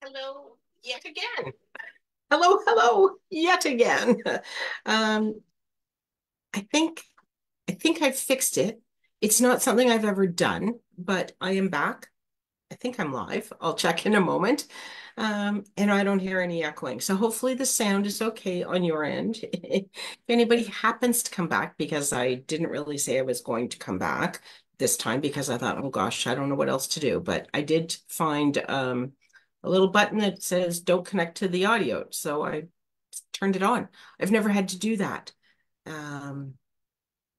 Hello, yet again. Hello, hello, yet again. Um, I think I think I've fixed it. It's not something I've ever done, but I am back. I think I'm live. I'll check in a moment. And I don't hear any echoing. So hopefully the sound is okay on your end. If anybody happens to come back, because I didn't really say I was going to come back this time because I thought, oh gosh, I don't know what else to do. But I did find a little button that says don't connect to the audio. So I turned it on. I've never had to do that. Um,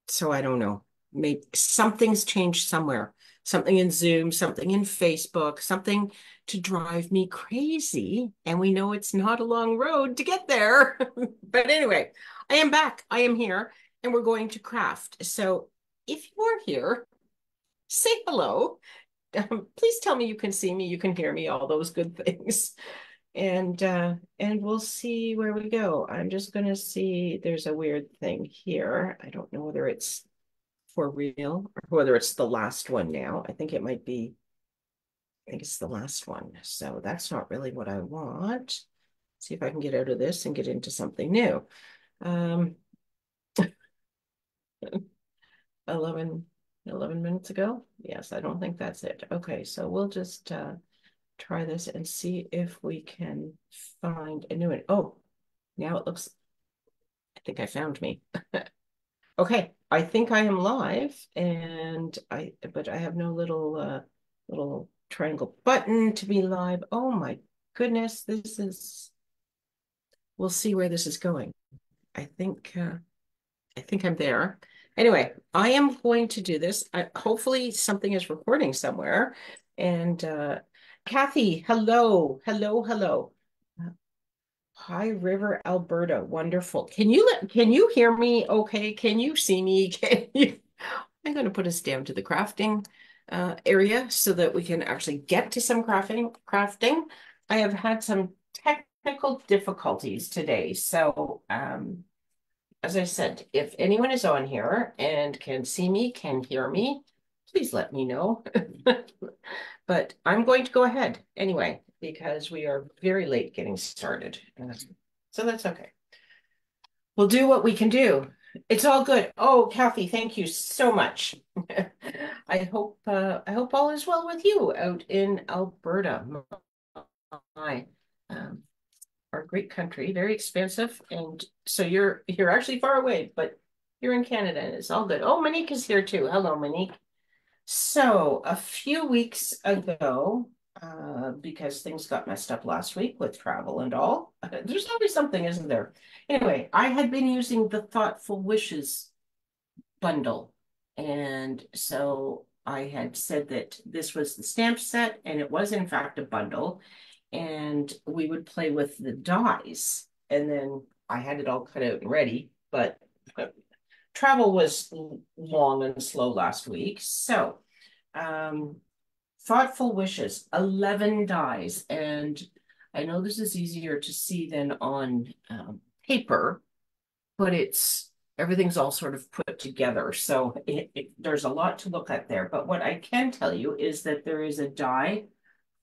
so I don't know. Maybe something's changed somewhere. Something in Zoom, something in Facebook, something to drive me crazy. And we know it's not a long road to get there. But anyway, I am back. I am here, and we're going to craft. So if you're here, say hello. Please tell me you can see me, you can hear me, all those good things. And we'll see where we go. I'm just gonna see, there's a weird thing here. I don't know whether it's for real or whether it's the last one now. I think it's the last one. So that's not really what I want. See if I can get out of this and get into something new. Um, 11, 11 minutes ago. Yes, I don't think that's it. Okay, so we'll just try this and see if we can find a new one. Oh, now it looks, I think I found me. Okay, I think I am live, but I have no little triangle button to be live. Oh my goodness, we'll see where this is going. I think I think I'm there. Anyway, I am going to do this. Hopefully something is recording somewhere. And Kathy, hello, hello, hello. High River, Alberta. Wonderful. Can you hear me okay? Can you see me? Can you? I'm going to put us down to the crafting area so that we can actually get to some crafting. I have had some technical difficulties today. So as I said, if anyone is on here and can see me, can hear me, please let me know. But I'm going to go ahead anyway, because we are very late getting started. So that's okay. We'll do what we can do. It's all good. Oh, Kathy, thank you so much. I hope all is well with you out in Alberta. My, um, our great country, very expensive, and so you're actually far away, but you're in Canada and it's all good. Oh, Monique is here too. Hello, Monique. So a few weeks ago, because things got messed up last week with travel and all, there's always something, isn't there? Anyway, I had been using the Thoughtful Wishes bundle. And so I had said that this was the stamp set, and it was in fact a bundle. And we would play with the dies. And then I had it all cut out and ready, but travel was long and slow last week. So, um, Thoughtful Wishes, 11 dies. And I know this is easier to see than on paper, but everything's all sort of put together. So there's a lot to look at there. But what I can tell you is that there is a die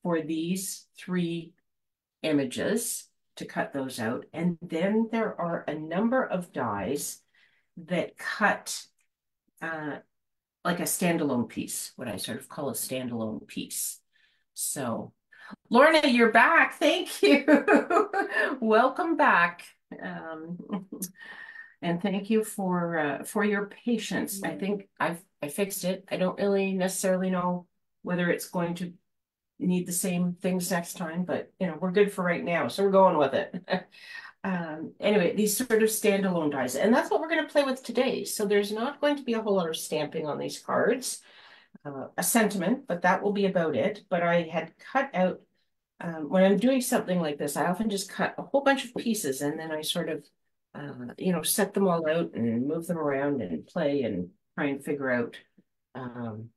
for these three images to cut those out. And then there are a number of dies that cut like a standalone piece, what I sort of call a standalone piece. So, Lorna, you're back. Thank you. Welcome back. Um, and thank you for your patience. I think I fixed it. I don't really necessarily know whether it's going to need the same things next time, but we're good for right now, so we're going with it. Anyway, these sort of standalone dies, and that's what we're going to play with today. So there's not going to be a whole lot of stamping on these cards, a sentiment, but that will be about it. But I had cut out, when I'm doing something like this, I often just cut a whole bunch of pieces, and then I sort of, set them all out and move them around and play and try and figure out, um,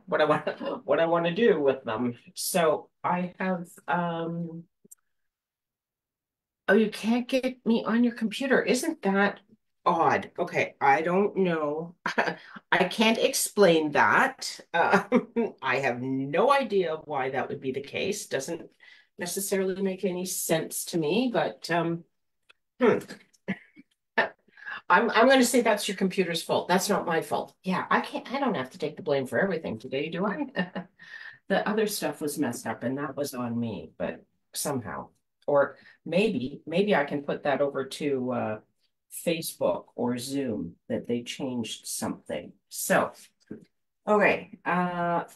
what I want to do with them. So I have oh, you can't get me on your computer. Isn't that odd? Okay, I don't know. I can't explain that. I have no idea why that would be the case. necessarily make any sense to me, but hmm. I'm going to say that's your computer's fault. That's not my fault. Yeah, I don't have to take the blame for everything today, do I? The other stuff was messed up and that was on me, but somehow. Or maybe I can put that over to Facebook or Zoom that they changed something. So, okay,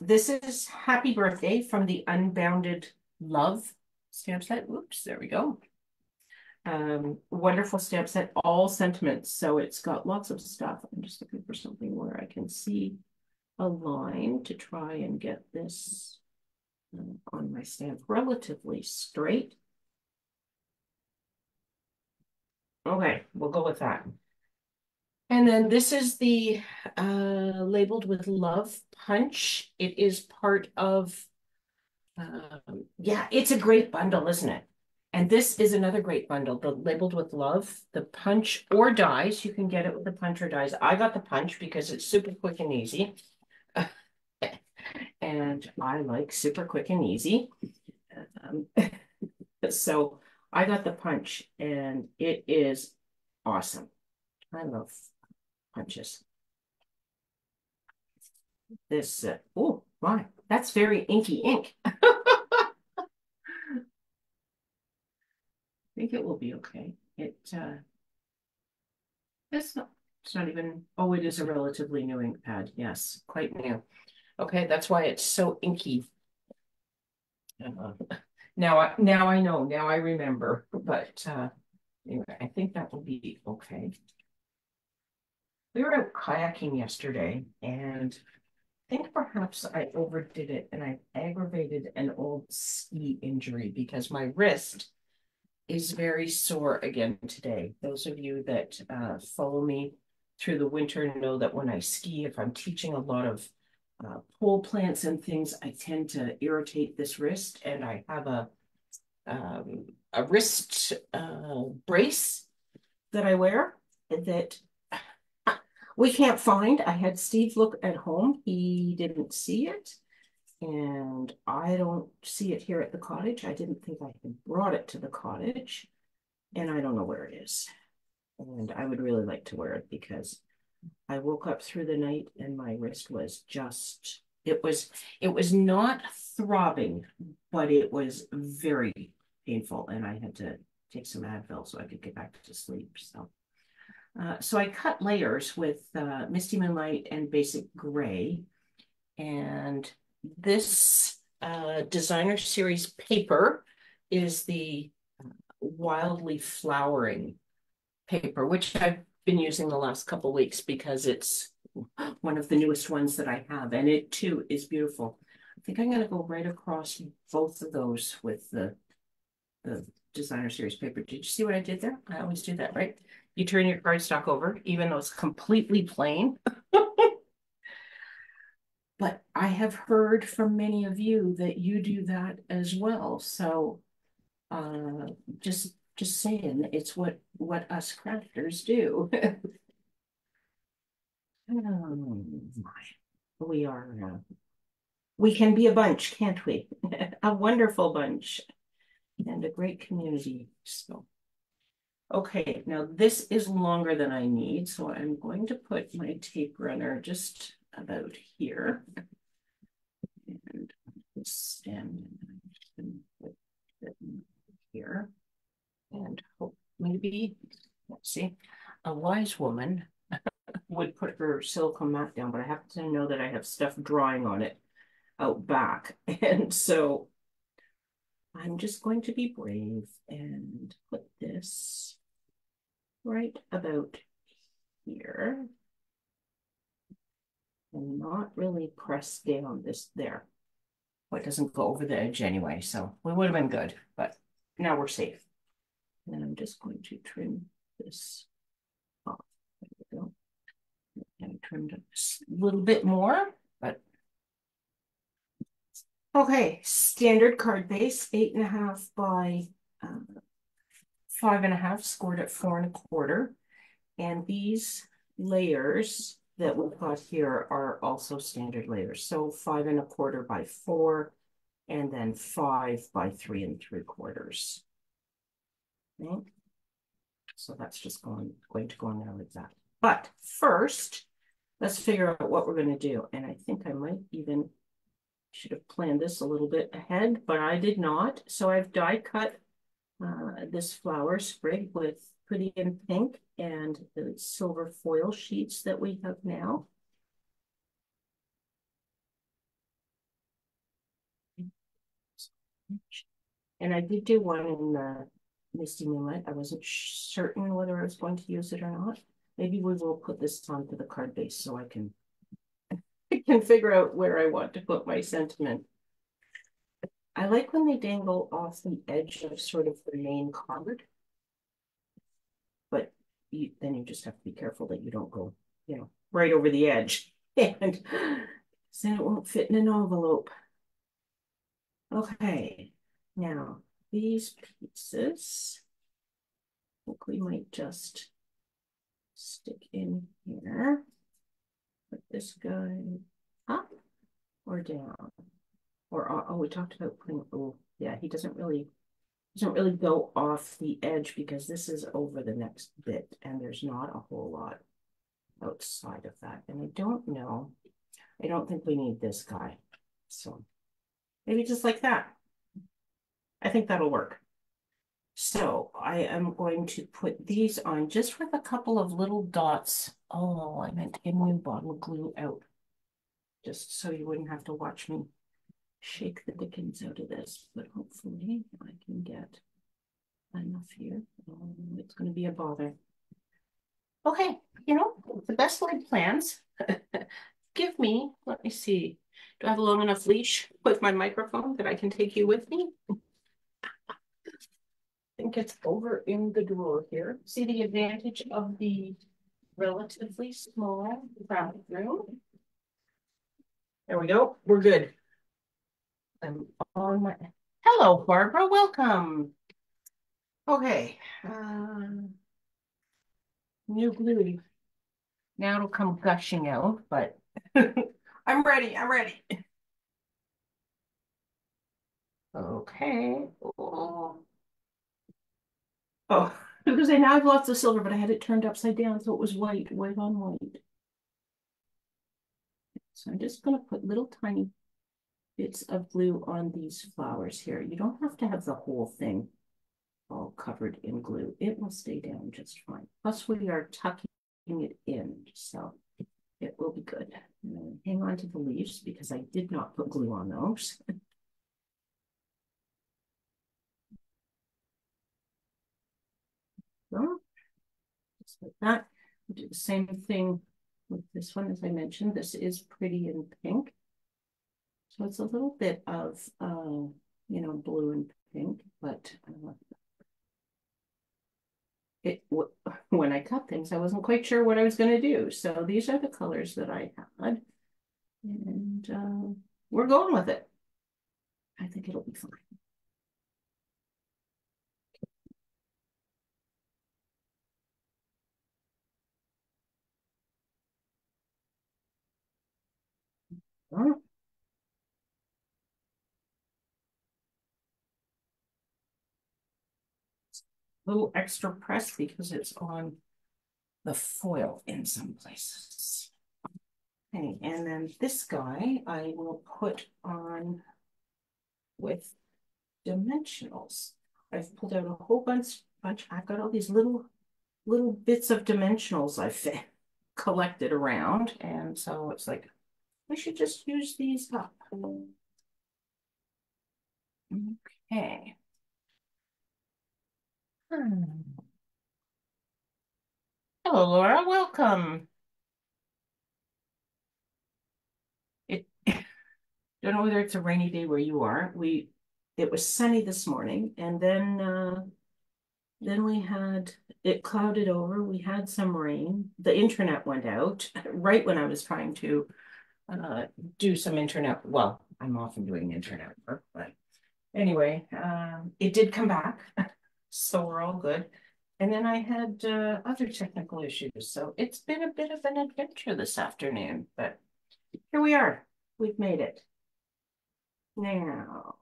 this is Happy Birthday from the Unbounded Love stamp set. Oops, there we go. Wonderful stamp set, all sentiments. So it's got lots of stuff. I'm just looking for something where I can see a line to try and get this on my stamp relatively straight. Okay, we'll go with that. And then this is the labeled with love punch. It is part of, yeah, it's a great bundle, isn't it? And this is another great bundle, the labeled with love, the punch or dies. You can get it with the punch or dies. I got the punch because it's super quick and easy. And I like super quick and easy. So I got the punch and it is awesome. I love punches. This, oh my, that's very inky ink. I think it will be okay. It's not even, oh, it is a relatively new ink pad. Yes, quite new. Okay, that's why it's so inky. Now I know, now I remember, but anyway, I think that will be okay. We were out kayaking yesterday, and I think perhaps I overdid it and I aggravated an old ski injury because my wrist is very sore again today. Those of you that follow me through the winter know that when I ski, if I'm teaching a lot of pole plants and things, I tend to irritate this wrist, and I have a wrist brace that I wear that we can't find. I had Steve look at home. He didn't see it. And I don't see it here at the cottage. I didn't think I had brought it to the cottage. And I don't know where it is. And I would really like to wear it because I woke up through the night and my wrist was just, it was not throbbing, but it was very painful. And I had to take some Advil so I could get back to sleep. So I cut layers with Misty Moonlight and Basic Gray. And this designer series paper is the Wildly Flowering paper, which I've been using the last couple of weeks because it's one of the newest ones that I have. And it too is beautiful. I think I'm going to go right across both of those with the designer series paper. Did you see what I did there? I always do that, right? You turn your cardstock over, even though it's completely plain. But I have heard from many of you that you do that as well. So just saying, it's what us crafters do. Oh my. We can be a bunch, can't we? A wonderful bunch and a great community. So okay, now this is longer than I need, so I'm going to put my tape runner just about here. And this stem and put it here. And hope maybe, let's see, a wise woman would put her silicone mat down, but I happen to know that I have stuff drying on it out back. And so I'm just going to be brave and put this right about here and not really press down this there. Well, it doesn't go over the edge anyway, so we would have been good, but now we're safe. And I'm just going to trim this off. There we go. And I trimmed it a little bit more, but okay. Standard card base, 8.5 by 5.5, scored at 4.25. And these layers that we've got here are also standard layers. So 5.25 by 4 and then 5 by 3 3/4. Okay. So that's just going to go in there like that. But first, let's figure out what we're going to do. And I think I might even should have planned this a little bit ahead, but I did not. So I've die cut this flower sprig with Pretty in Pink and the silver foil sheets that we have now. And I did do one in the Misty Moonlight. I wasn't certain whether I was going to use it or not. Maybe we will put this onto the card base so I can figure out where I want to put my sentiment. I like when they dangle off the edge of sort of the main card, but then you just have to be careful that you don't go, right over the edge, and then it won't fit in an envelope. Okay, now these pieces, I think we might just stick in here. Put this guy up or down, or oh, we talked about putting. Oh, yeah, he doesn't really go off the edge because this is over the next bit, and there's not a whole lot outside of that. And I don't know. I don't think we need this guy, so maybe just like that. I think that'll work. So I am going to put these on just with a couple of little dots. Oh, I meant to get my bottle glue out, just so you wouldn't have to watch me shake the dickens out of this. But hopefully I can get enough here. It's going to be a bother. Okay, the best laid plans. Let me see. Do I have a long enough leash with my microphone that I can take you with me? I think it's over in the drawer here. See the advantage of the relatively small crowded room? There we go. We're good. I'm on my... Hello, Barbara. Welcome. Okay. New glue. Now it'll come gushing out, but I'm ready. Okay. Oh, because I now have lots of silver, but I had it turned upside down, so it was white on white. So I'm just going to put little tiny bits of glue on these flowers here. You don't have to have the whole thing all covered in glue. It will stay down just fine. Plus we are tucking it in, so it will be good. Hang on to the leaves because I did not put glue on those. So, just like that. We'll do the same thing with this one, as I mentioned. This is Pretty in Pink. So it's a little bit of, blue and pink, but when I cut things, I wasn't quite sure what I was going to do. So these are the colors that I had, and we're going with it. I think it'll be fine. A little extra press because it's on the foil in some places. Okay, and then this guy I will put on with dimensionals. I've pulled out a whole bunch. I've got all these little bits of dimensionals I've collected around, and so it's like we should just use these up. Okay. Hello, Laura. Welcome. Don't know whether it's a rainy day where you are. It was sunny this morning, and then we had it clouded over. We had some rain. The internet went out right when I was trying to do some internet. Well, I'm often doing internet work, but anyway, it did come back, so we're all good. And then I had other technical issues, so it's been a bit of an adventure this afternoon, but here we are. We've made it. Now,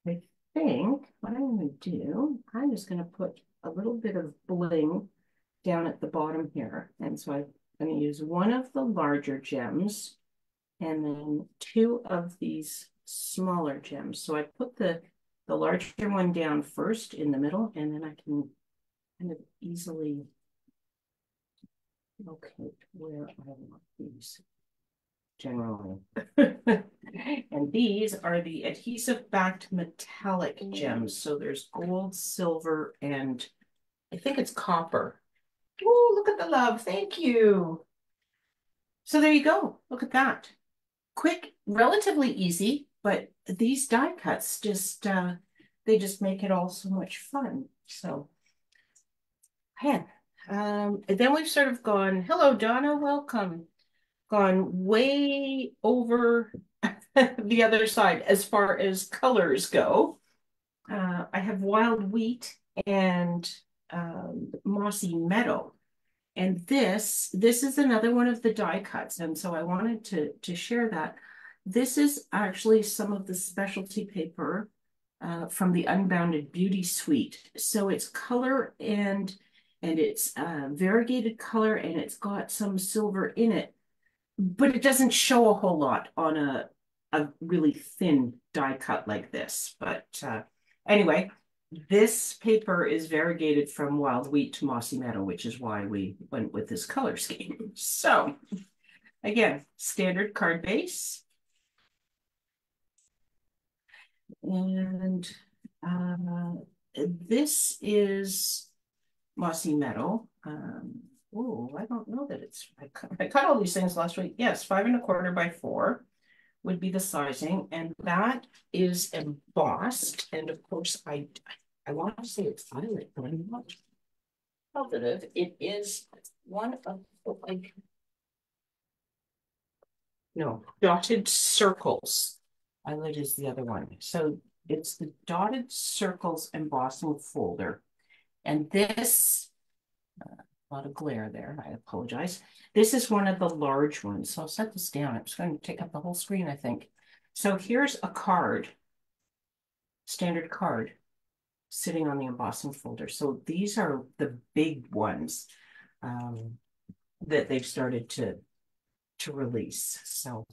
I think what I'm going to do, I'm just going to put a little bit of bling down at the bottom here. And so I'm going to use one of the larger gems and then two of these smaller gems. So I put the larger one down first in the middle, and then I can kind of easily locate where I want these generally. And these are the adhesive backed metallic gems. So there's gold, silver, and I think it's copper. Oh, look at the love. Thank you. So there you go. Look at that. Quick, relatively easy, but these die cuts just they just make it all so much fun. So man, and then we've sort of gone, hello Donna, welcome. Gone way over the other side as far as colors go. I have wild wheat and mossy meadow. And this is another one of the die cuts. And so I wanted to share that. This is actually some of the specialty paper from the Unbounded Beauty Suite. So it's color and it's variegated color and it's got some silver in it, but it doesn't show a whole lot on a really thin die cut like this. But anyway, this paper is variegated from wild wheat to mossy meadow, which is why we went with this color scheme. So again, standard card base. And this is mossy meadow. Oh, I don't know that it's, I cut all these things last week. Yes, 5 1/4 by 4 would be the sizing. And that is embossed. And of course, I want to say it's violet, but I'm not positive. It is one of the, like, no, dotted circles. Violet is the other one. So it's the dotted circles embossing folder. And this, a lot of glare there, I apologize. This is one of the large ones. So I'll set this down. I'm just going to take up the whole screen, I think. So here's a card, standard card, sitting on the embossing folder. So these are the big ones that they've started to release. So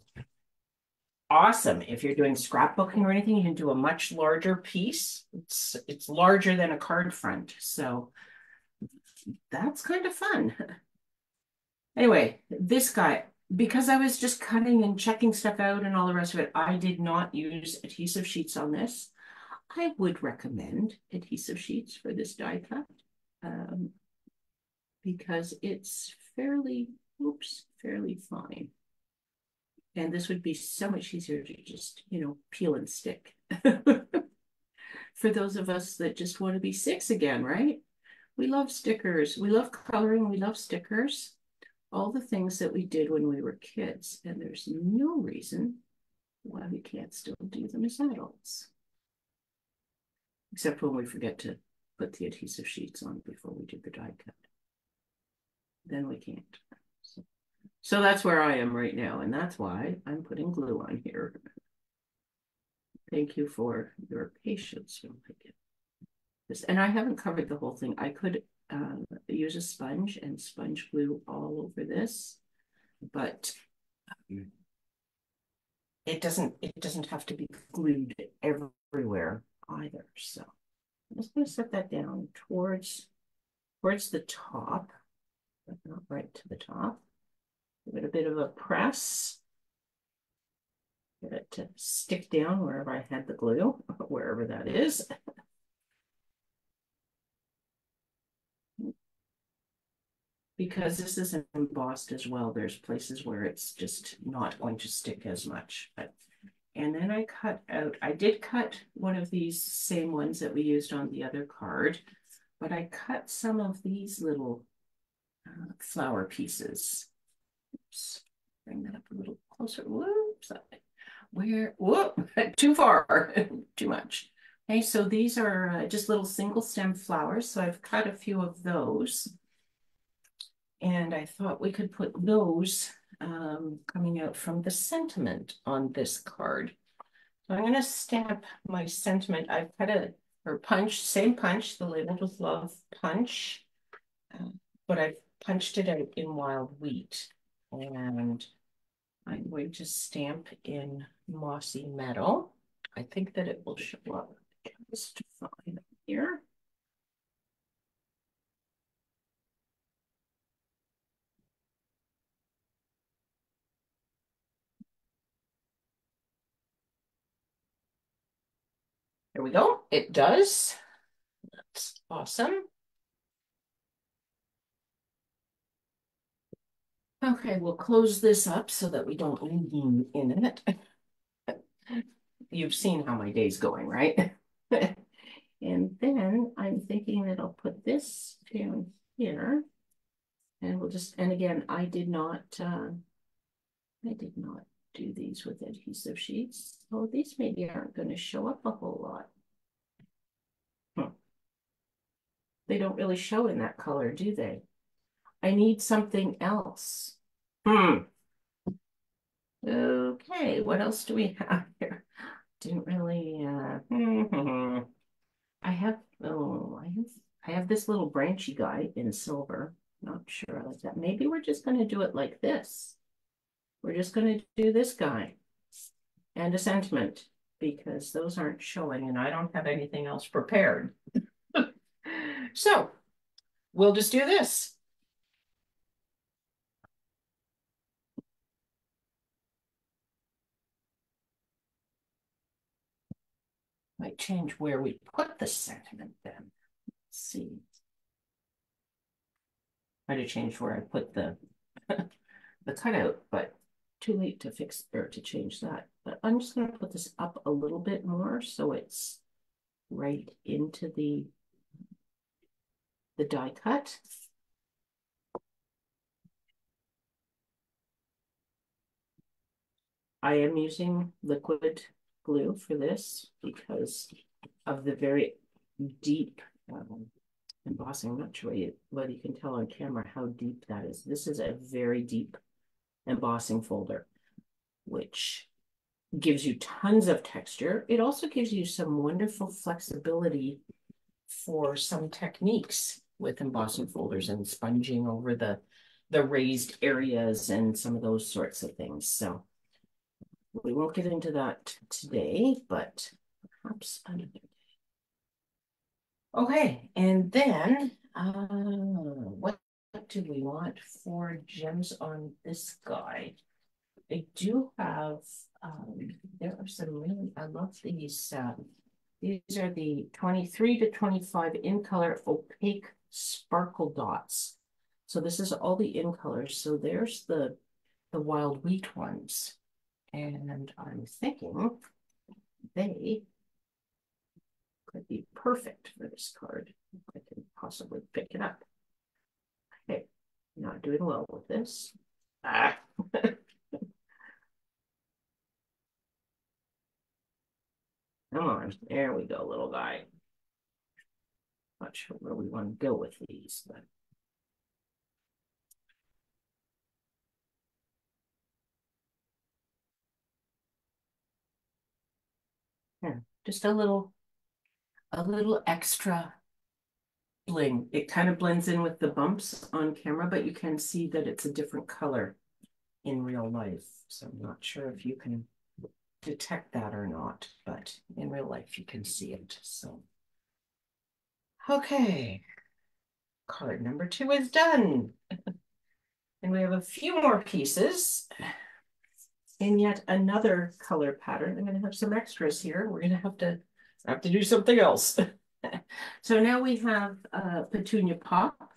awesome. If you're doing scrapbooking or anything, you can do a much larger piece. It's larger than a card front. So that's kind of fun. Anyway, this guy, because I was just cutting and checking stuff out and all the rest of it, I did not use adhesive sheets on this. I would recommend adhesive sheets for this die cut because it's fairly fine. And this would be so much easier to just, peel and stick. For those of us that just want to be 6 again, right? We love stickers. We love coloring. We love stickers. All the things that we did when we were kids. And there's no reason why we can't still do them as adults. Except when we forget to put the adhesive sheets on before we do the die cut. Then we can't. So that's where I am right now. And that's why I'm putting glue on here. Thank you for your patience when I get this. And I haven't covered the whole thing. I could use a sponge and sponge glue all over this, but it doesn't have to be glued everywhere either. So I'm just going to set that down towards the top, but not right to the top. Give it a bit of a press. Get it to stick down wherever I had the glue, wherever that is. Because this is embossed as well, there's places where it's just not going to stick as much. And then I did cut one of these same ones that we used on the other card, but I cut some of these little flower pieces. Oops, bring that up a little closer. Whoops, whoop, too far, too much. Okay, so these are just little single stem flowers. So I've cut a few of those. And I thought we could put those coming out from the sentiment on this card. So I'm going to stamp my sentiment. I've cut a, or punch, same punch, the Labeled with Love punch, but I've punched it out in wild wheat. And I'm going to stamp in mossy meadow. I think that it will show up just fine here. There we go. It does. That's awesome. Okay, we'll close this up so that we don't lean in it. You've seen how my day's going, right? And then I'm thinking that I'll put this down here. And we'll just, and again, I did not do these with adhesive sheets. Oh, these maybe aren't going to show up a whole lot. They don't really show in that color, do they? I need something else. Okay, what else do we have here? Didn't really, I have, I have this little branchy guy in silver. Not sure I like that. Maybe we're just going to do it like this. We're just going to do this guy and a sentiment because those aren't showing and I don't have anything else prepared. So we'll just do this. Might change where we put the sentiment then. Let's see. Might have changed where I put the the cutout, but too late to fix or to change that. But I'm just going to put this up a little bit more so it's right into the die cut. I am using liquid glue for this because of the very deep embossing. I'm not sure whether you can tell on camera how deep that is. This is a very deep embossing folder, which gives you tons of texture. It also gives you some wonderful flexibility for some techniques with embossing folders and sponging over the raised areas and some of those sorts of things. So we won't get into that today, but perhaps another day. Okay, and then what do we want for gems on this guy? I do have, there are some really, I love these. These are the 23 to 25 in color opaque sparkle dots. So this is all the in colors. So there's the wild wheat ones. And I'm thinking they could be perfect for this card. I can possibly pick it up. Okay, not doing well with this. Ah. Come on, there we go, little guy. Not sure where we want to go with these, but yeah, just a little extra bling. It kind of blends in with the bumps on camera, but you can see that it's a different color in real life. So I'm not sure if you can detect that or not, but in real life you can see it. So, okay. Card number 2 is done. And we have a few more pieces in yet another color pattern. I'm going to have some extras here. We're going to have to do something else. So now we have Petunia Pop,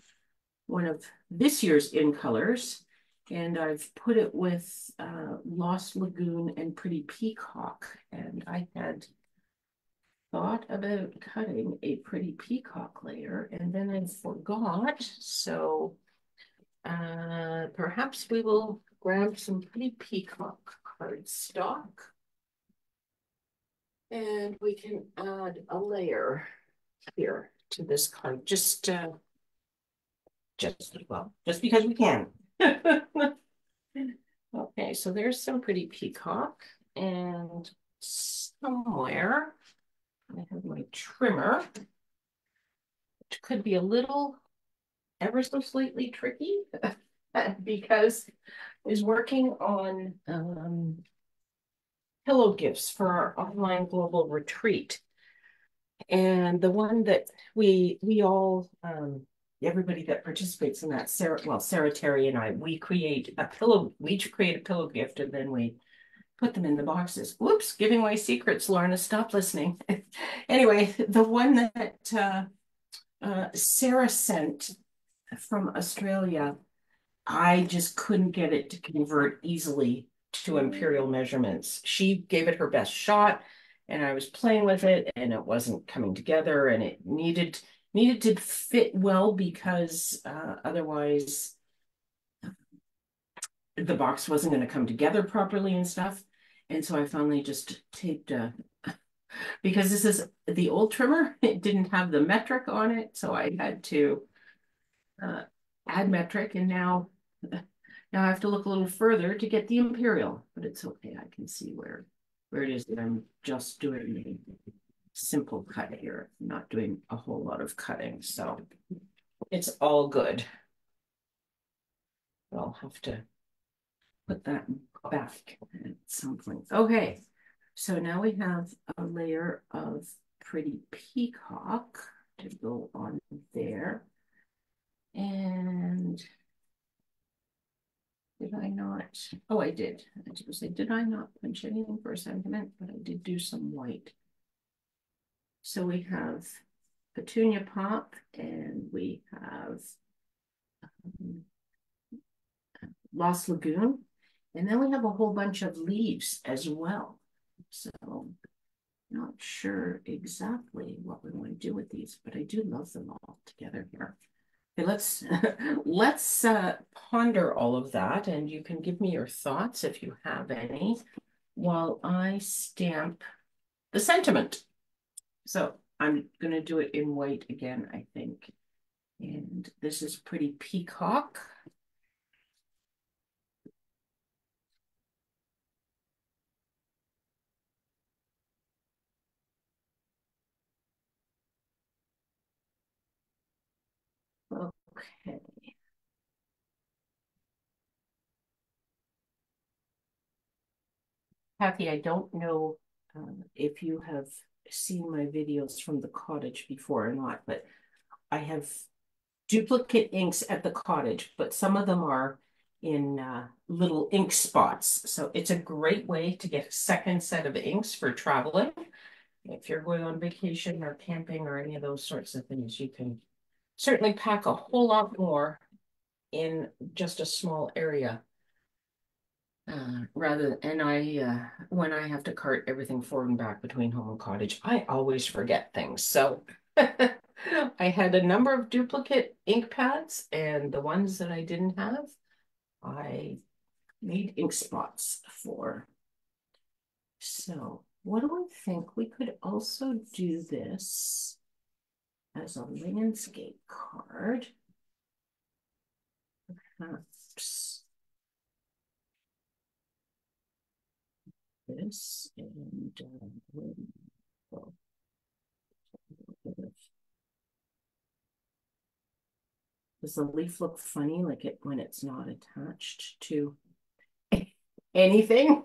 one of this year's in colors, and I've put it with Lost Lagoon and Pretty Peacock. And I had thought about cutting a Pretty Peacock layer, and then I forgot. So perhaps we will grab some Pretty Peacock cardstock, and we can add a layer here to this card, just well, just because we can. Okay, so there's some pretty peacock, and somewhere I have my trimmer, which could be a little ever so slightly tricky because is working on pillow gifts for our online global retreat. And the one that we all everybody that participates in that, Sarah Terry and I, we each create a pillow gift and then we put them in the boxes. Whoops, giving away secrets, Lorna, stop listening. Anyway, the one that Sarah sent from Australia, I just couldn't get it to convert easily to imperial measurements. She gave it her best shot, and I was playing with it, and it wasn't coming together, and it needed to fit well because otherwise the box wasn't going to come together properly and stuff. And so I finally just taped because this is the old trimmer, it didn't have the metric on it, so I had to add metric, and now I have to look a little further to get the imperial, but it's okay. I can see where it is that I'm just doing a simple cut here, not doing a whole lot of cutting, so it's all good. I'll have to put that back at some point. Okay, so now we have a layer of pretty peacock to go on there. And did I not? Oh, I did. I was say, did I not punch anything for a sentiment? But I did do some white. So we have Petunia Pop, and we have Lost Lagoon, and then we have a whole bunch of leaves as well. So not sure exactly what we want to do with these, but I do love them all together here. Okay, let's ponder all of that, and you can give me your thoughts if you have any while I stamp the sentiment. So I'm going to do it in white again, I think. And this is pretty peacock. Okay. Kathy, I don't know if you have seen my videos from the cottage before or not, but I have duplicate inks at the cottage, but some of them are in little ink spots. So it's a great way to get a second set of inks for traveling. If you're going on vacation or camping or any of those sorts of things, you can certainly pack a whole lot more in just a small area. When I have to cart everything forward and back between home and cottage, I always forget things. So I had a number of duplicate ink pads, and the ones that I didn't have, I made ink spots for. So what do I think? We could also do this as a landscape card. Perhaps this and well, does the leaf look funny like it when it's not attached to anything?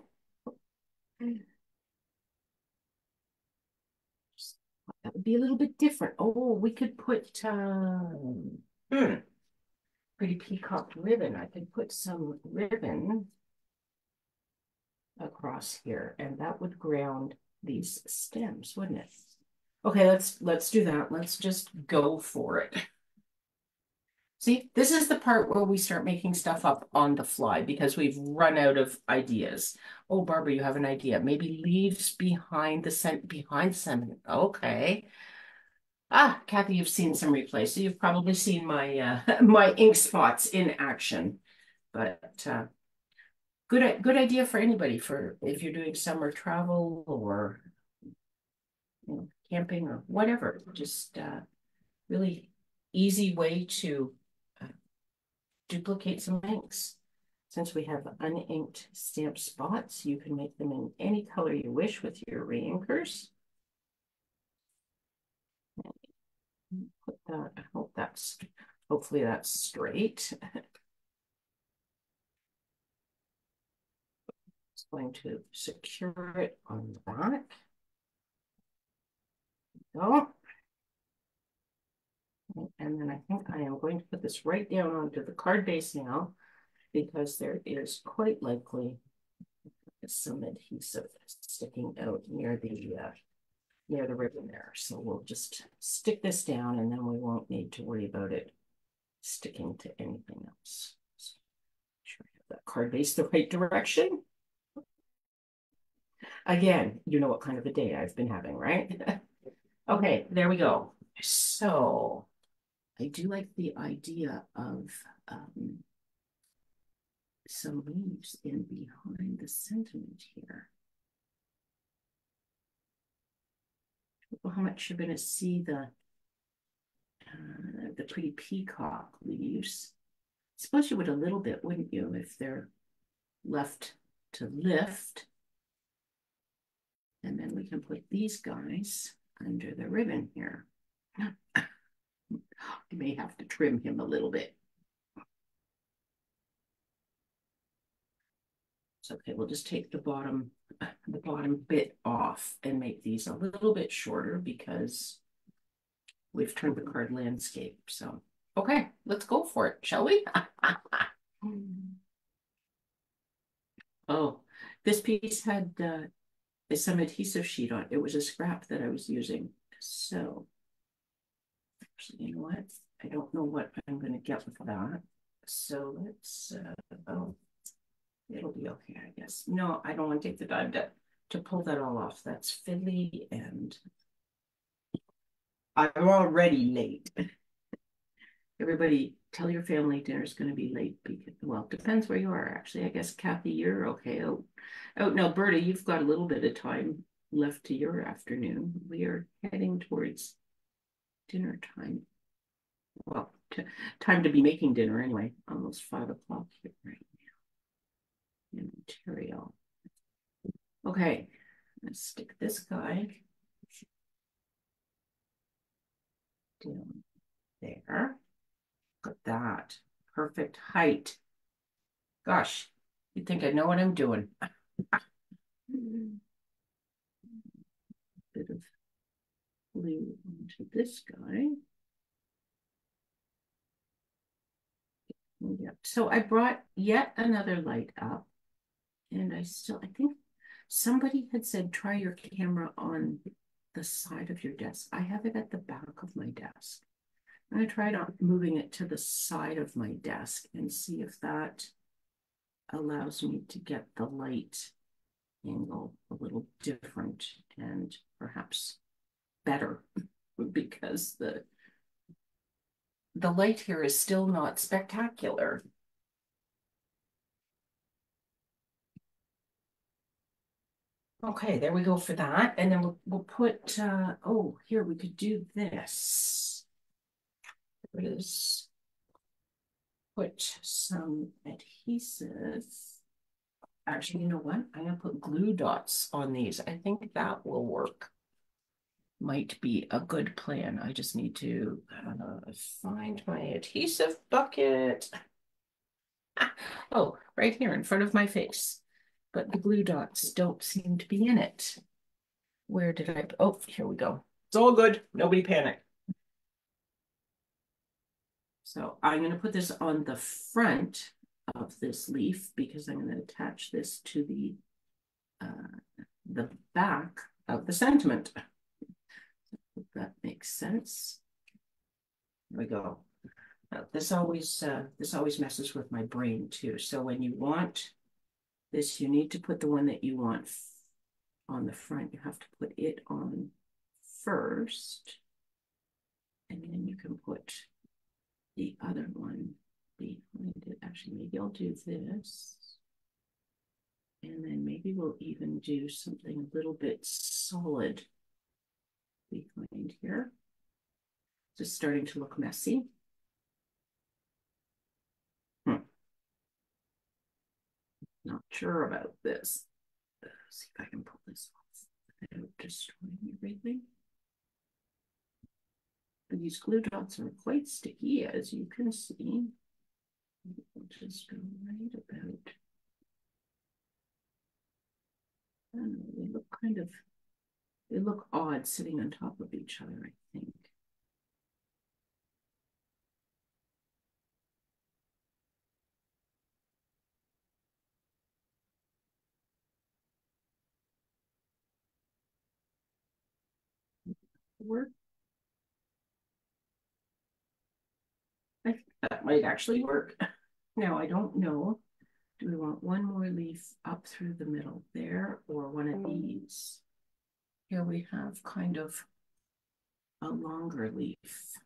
That would be a little bit different. Oh, we could put pretty peacock ribbon. I could put some ribbon across here, and that would ground these stems, wouldn't it? Okay, let's do that. Let's just go for it. See, this is the part where we start making stuff up on the fly because we've run out of ideas. Oh, Barbara, you have an idea. Maybe leaves behind the sentiment. Okay. Ah, Kathy, you've seen some replays, so you've probably seen my my ink spots in action. But good idea for anybody for if you're doing summer travel or camping or whatever. Just really easy way to duplicate some inks. Since we have uninked stamp spots, you can make them in any color you wish with your reinkers. Put that, I hope that's, hopefully that's straight. It's going to secure it on the back. Go. And then I think I am going to put this right down onto the card base now, because there is quite likely some adhesive sticking out near the ribbon there. So we'll just stick this down and then we won't need to worry about it sticking to anything else. So make sure I have that card base the right direction. Again, you know what kind of a day I've been having, right? Okay, there we go. So I do like the idea of some leaves in behind the sentiment here. How much you're going to see the pretty peacock leaves. I suppose you would a little bit, wouldn't you, if they're left to lift. And then we can put these guys under the ribbon here. I may have to trim him a little bit. It's okay, we'll just take the bottom bit off and make these a little bit shorter because we've turned the card landscape. So, okay, let's go for it, shall we? Oh, this piece had some adhesive sheet on it. It was a scrap that I was using. So, actually, you know what? I don't know what I'm going to get with that. So let's, oh, it'll be okay, I guess. No, I don't want to take the time to pull that all off. That's fiddly and I'm already late. Everybody, tell your family dinner's going to be late. Because, well, depends where you are, actually. I guess, Kathy, you're okay. Oh, no, Berta, you've got a little bit of time left to your afternoon. We are heading towards dinner time. Well, time to be making dinner anyway. Almost 5 o'clock here right now in Ontario. Okay, let's stick this guy down there. Look at that. Perfect height. Gosh, you'd think I know what I'm doing. Bit of blue onto this guy. Yeah. So I brought yet another light up, and I think somebody had said try your camera on the side of your desk. I have it at the back of my desk. I'm going to try moving it to the side of my desk and see if that allows me to get the light angle a little different and perhaps better, because the light here is still not spectacular. Okay, there we go for that. And then we'll put, oh, here we could do this. There it is. Put some adhesive. Actually, you know what? I'm going to put glue dots on these. I think that will work. Might be a good plan. I just need to find my adhesive bucket. Oh, right here in front of my face. But the glue dots don't seem to be in it. Where did I? Oh, here we go. It's all good. Nobody panic. So I'm going to put this on the front of this leaf because I'm going to attach this to the back of the sentiment. If that makes sense. There we go. Now, this always messes with my brain too. So when you want this, you need to put the one that you want on the front. You have to put it on first, and then you can put the other one behind it. Actually, maybe I'll do this. And then maybe we'll even do something a little bit solid behind here. Just starting to look messy. not sure about this. Let's see if I can pull this off without destroying everything. These glue dots are quite sticky, as you can see. We'll just go right about. I don't know, they look odd sitting on top of each other, I think. Work. I think that might actually work. Now, I don't know. Do we want one more leaf up through the middle there or one of these? Here we have kind of a longer leaf.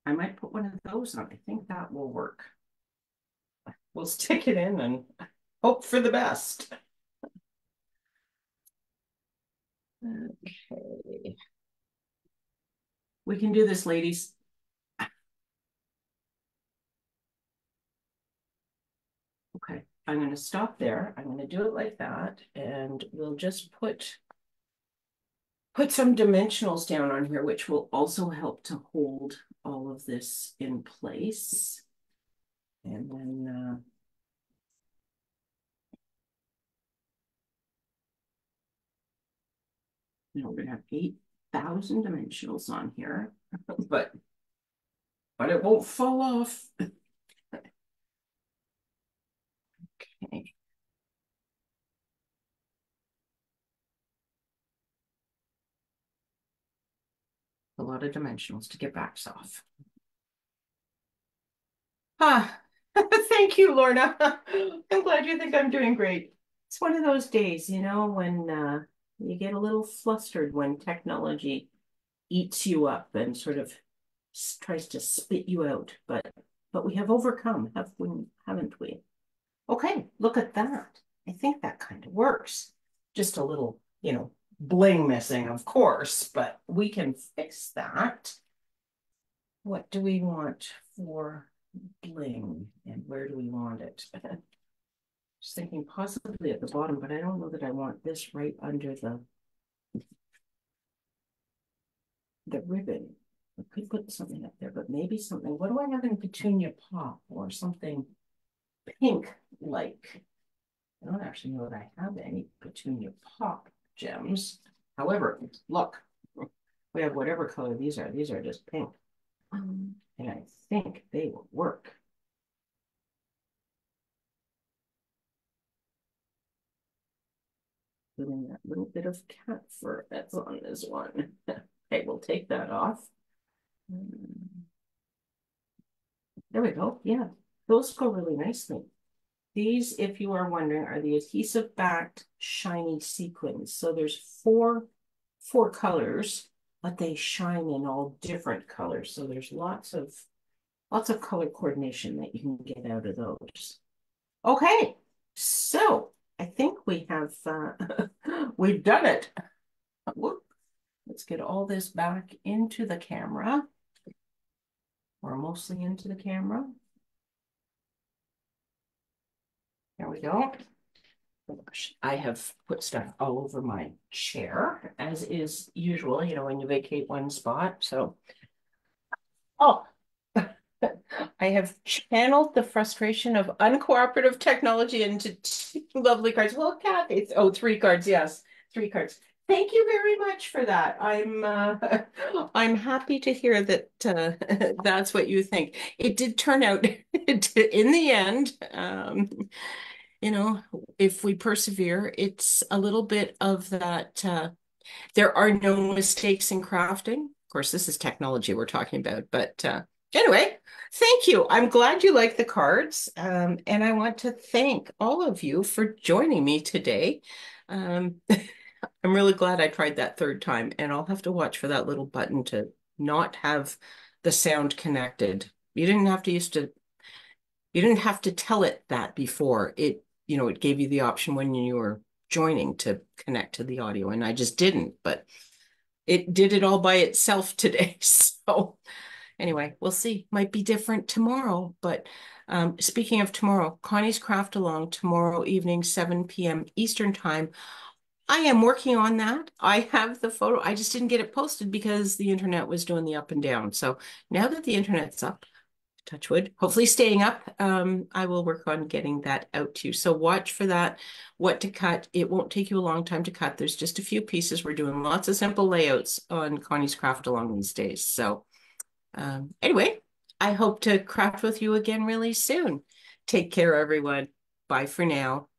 I might put one of those on. I think that will work. We'll stick it in and hope for the best. Okay. We can do this, ladies. Okay, I'm going to stop there. I'm going to do it like that, and we'll just put some dimensionals down on here, which will also help to hold all of this in place. And then we're going to have 8,000 dimensionals on here, but it won't fall off. Okay. A lot of dimensionals to get backs off. Ah, thank you, Lorna. I'm glad you think I'm doing great. It's one of those days, when you get a little flustered when technology eats you up and sort of tries to spit you out. But we have overcome, haven't we? Okay, look at that. I think that kind of works. Just a little, bling missing, of course, but we can fix that. What do we want for bling and where do we want it? Just thinking possibly at the bottom, but I don't know that I want this right under the ribbon. I could put something up there, but maybe something. What do I have in Petunia Pop or something pink like? I don't actually know that I have any Petunia Pop gems. However, look, we have whatever color these are. These are just pink. And I think they will work. Putting that little bit of cat fur that's on this one. Okay, we'll take that off. There we go. Yeah, those go really nicely. These, if you are wondering, are the adhesive backed shiny sequins. So there's four colors, but they shine in all different colors. So there's lots of color coordination that you can get out of those. Okay, so I think we have we've done it. Whoop. Let's get all this back into the camera, or mostly into the camera. There we go. Oh gosh, I have put stuff all over my chair, as is usual, when you vacate one spot. So, oh, I have channeled the frustration of uncooperative technology into two lovely cards. Well, Kathy, oh, 3 cards, yes, 3 cards. Thank you very much for that. I'm happy to hear that that's what you think. It did turn out in the end. If we persevere, it's a little bit of that. There are no mistakes in crafting. Of course, this is technology we're talking about, but anyway, thank you. I'm glad you like the cards, and I want to thank all of you for joining me today. I'm really glad I tried that 3rd time, and I'll have to watch for that little button to not have the sound connected. You didn't have to tell it that before. It gave you the option when you were joining to connect to the audio, and I just didn't. But it did it all by itself today. So anyway, we'll see. Might be different tomorrow. But speaking of tomorrow, Connie's Craft Along tomorrow evening, 7 p.m. Eastern Time. I am working on that. I have the photo. I just didn't get it posted because the internet was doing the up and down. So now that the internet's up, touch wood, hopefully staying up, I will work on getting that out to you. So watch for that, what to cut. It won't take you a long time to cut. There's just a few pieces. We're doing lots of simple layouts on Connie's Craft Along these days. So anyway, I hope to craft with you again really soon. Take care, everyone. Bye for now.